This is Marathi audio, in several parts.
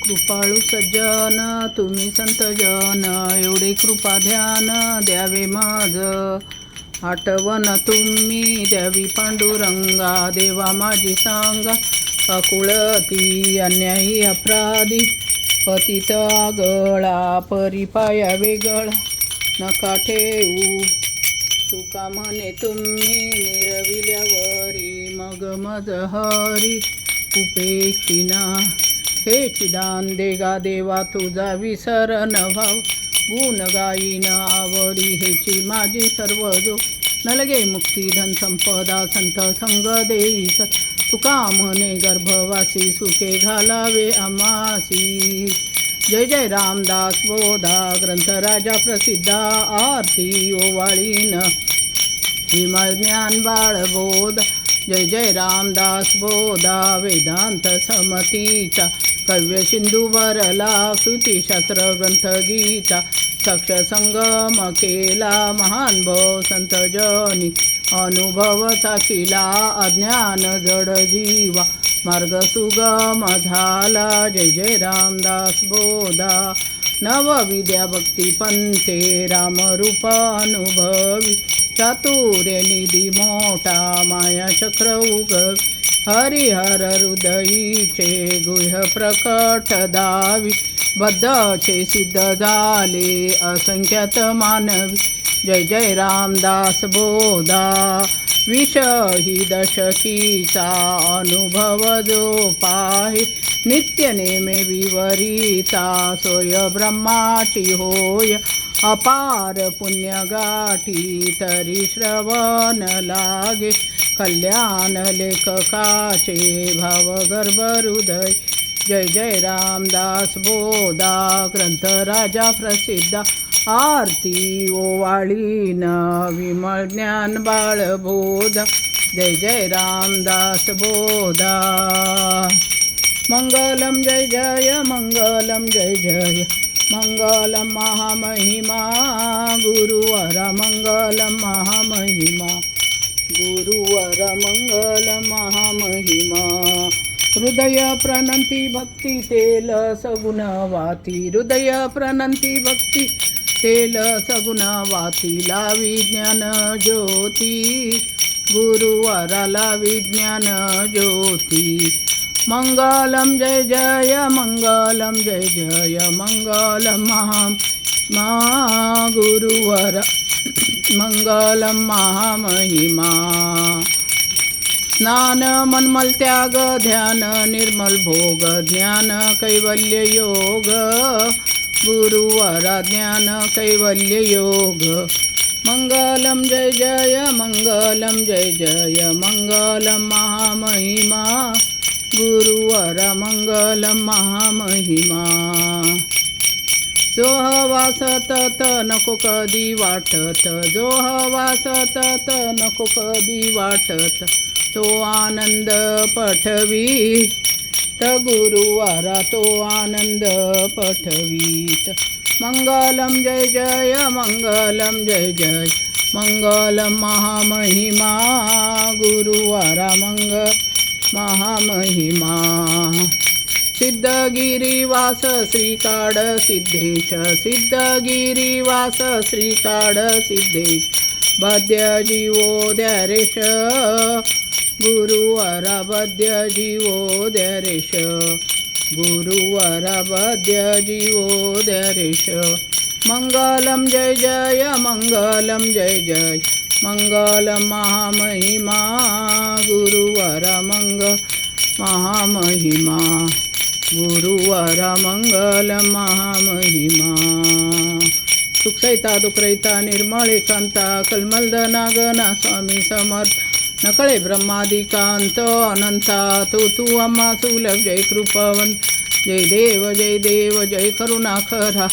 कृपाळू सज्जन तुम्ही संत जन, एवढे कृपा ध्यान द्यावे मज. आठवण तुम्ही द्यावी पांडुरंगा, देवा माझी सांगा अकुळती अन्यायी अपराधी. पतित आगळा परिपाया वेगळा, नका ठेवू तुका म्हणे तुम्ही निरविल्यावरी. मग मज हरी उपेक्षिना, हे चिदान देगा देवा तुझा विसर न भाव. गुण गायीन आवडी हेची माझी सर्व जो, नलगे मुक्ती धन संपदा संत संग देई सत. तुका म्हणे गर्भवासी सुखे घालावे आमासी. जय जय रामदास बोधा ग्रंथ राजा प्रसिद्धा, आरती ओवाळीन विमल ज्ञान बाळबोध. जय जय रामदास बोधा वेदांत समतीचा, कव्य सिंधू भरला श्रुतिशास्त्र ग्रंथ गीता. सक्ष संगम केला महान भव संत जनी, अनुभव चाखिला अज्ञान जड जीवा. मार्ग सुगम झाला जय जय रामदास बोधा. नवविद्या भक्ती पंथे रामरूप अनुभवी, चातुर्य निधी मोठा माया चक्र उग. हरिहर हृदयीचे गुह्य प्रकट दावी, बद्धचे सिद्ध झाले असंख्यात मानवी. जय जय रामदास बोधा विषही दशकीचा अनुभव जो पाहे. नित्य नेमे विवरिता सोय ब्रह्माची होय. अपार पुण्य गाठी तरी श्रवण लागे, कल्याण लेखकाचे भावगर्भ हृदय. जय जय रामदास बोधा ग्रंथ राजा प्रसिद्ध, आरती ओवाळीन विमल ज्ञान बाळबोध. जय जय रामदास बोधा. मंगलम जय जय मंगलम जय जय मंगलम महामहिमा गुरुवर. मंगलम महामहिमा गुरुवर, मंगलम महामहिमा. हृदय प्रणंती भक्ती तेल सगुण वाती, हृदय प्रणंती भक्ती तेल सगुण वाती. लावी ज्ञान ज्योती गुरुवराला विज्ञान ज्योती. मंगलम जय जय मंगलम जय जय मंगलम महा गुरुवर. मंगलम महामहिमा. स्नान मनमल त्याग ध्यान निर्मल भोग, ज्ञान कैवल्य योग गुरुवरा. ज्ञान कैवल्य योग. मंगलम जय जय मंगलम जय जय मंगलम महामहिमा गुरुवरा. मंगलम महामहिमा. जो हवा सतत नको कधी वाटत, जो हवा सतत नको कधी वाटत. तो आनंद पठवीत गुरुवारा, तो आनंद पठवीत. मंगलम जय जय मंगलम जय जय मंगलम महामहिमा गुरुवारा. मंगल महामहिमा. सिद्धगिरीवास श्रीकाड सिद्धेश, सिद्धगिरीवास श्रीकाड सिद्धेश. बद्य जीवो द्यारेश गुरुवरा, बद्य जीवो द्यारेश गुरुवरा. बद्य जीवो द्यारेश. मंगलम जय जय मंगलम जय जय मंगलम महामहिमा गुरुवरा. मंगल महामहिमा गुरुवरा. मंगल महामहिमा. सुखसहिता दुखरहिता निर्मळ एकांता, कलमलदना गणा स्वामी समर्थ. नकळे ब्रह्मादिकांत अनंता, तू आम्हा सुलभ. जय कृपवंत जय देव जय करुणा खरा.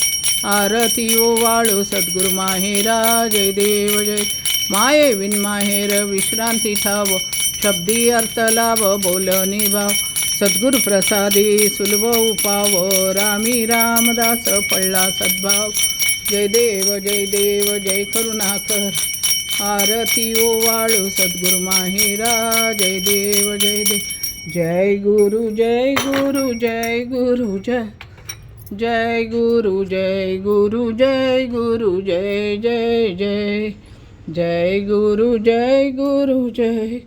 आरती ओवाळू सद्गुरु माहेरा. जय देव जय माये विन माहेर विश्रांती ठाव. शब्दी अर्थ लाभ बोलणी भाव. सद्गुरु प्रसादी सुलभ उपाव. रामी रामदास पडला सद्भाव. जय देव जय करुणाकर. आरती ओवाळू सद्गुरु माहेरा. जय देव जय गुरु जय गुरु जय गुरु जय जय गुरु जय गुरु जय गुरु जय जय जय जय गुरु जय गुरु जय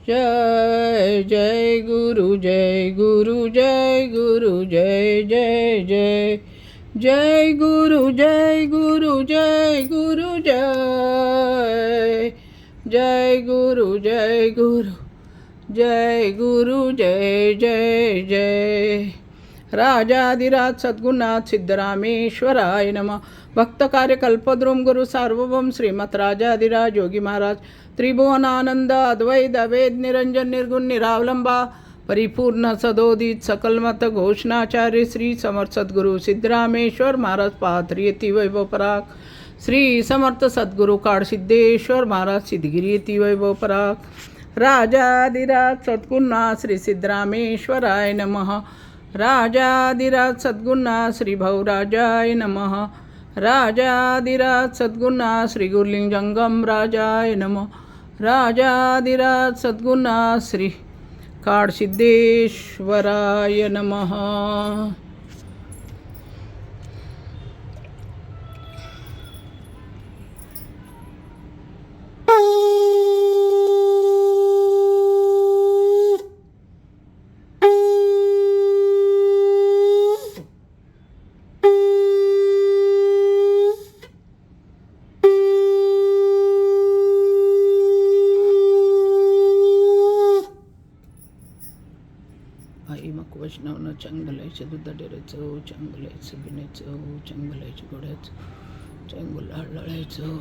जय जय गुरु जय गुरु जय गुरु जय जय जय जय गुरु जय गुरु जय गुरु जय जय गुरु जय गुरु जय गुरु जय जय जय राजाधिराज सद्गुरुनाथ सिद्धरामेश्वराय नमः भक्त कार्यकल्पद्रुम गुरु सार्वभौम श्रीमत राजाधिराज योगी महाराज त्रिभुवनानंद अद्वैत वेद निरंजन निर्गुण निरावलंबा परिपूर्ण सदोदित सकलमत घोषणाचार्य श्री समर्थ सद्गुरु सिद्धरामेश्वर महाराज पाथरी येती वैभव पराग श्री समर्थ सद्गुरु काळसिद्धेश्वर महाराज सिद्धगिरी येती वैभव पराग राजाधिराज सद्गुरुनाथ श्री सिद्धरामेश्वराय नमः राजाधिराज सद्गुरुनाथ श्री भवराजाय नमः राजाधिराज सद्गुरुनाथ श्री गुरुलिंग जंगम राजाय नमः राजाधिराज सद्गुरुनाथ श्री काळसिद्धेश्वराय नमः आई मग वैष्णवनं चांगलायचं दूध डेरेचं चांगलायचं बिण्याचं चांगलायचं गोड्याचं चांगलं हळहळायचं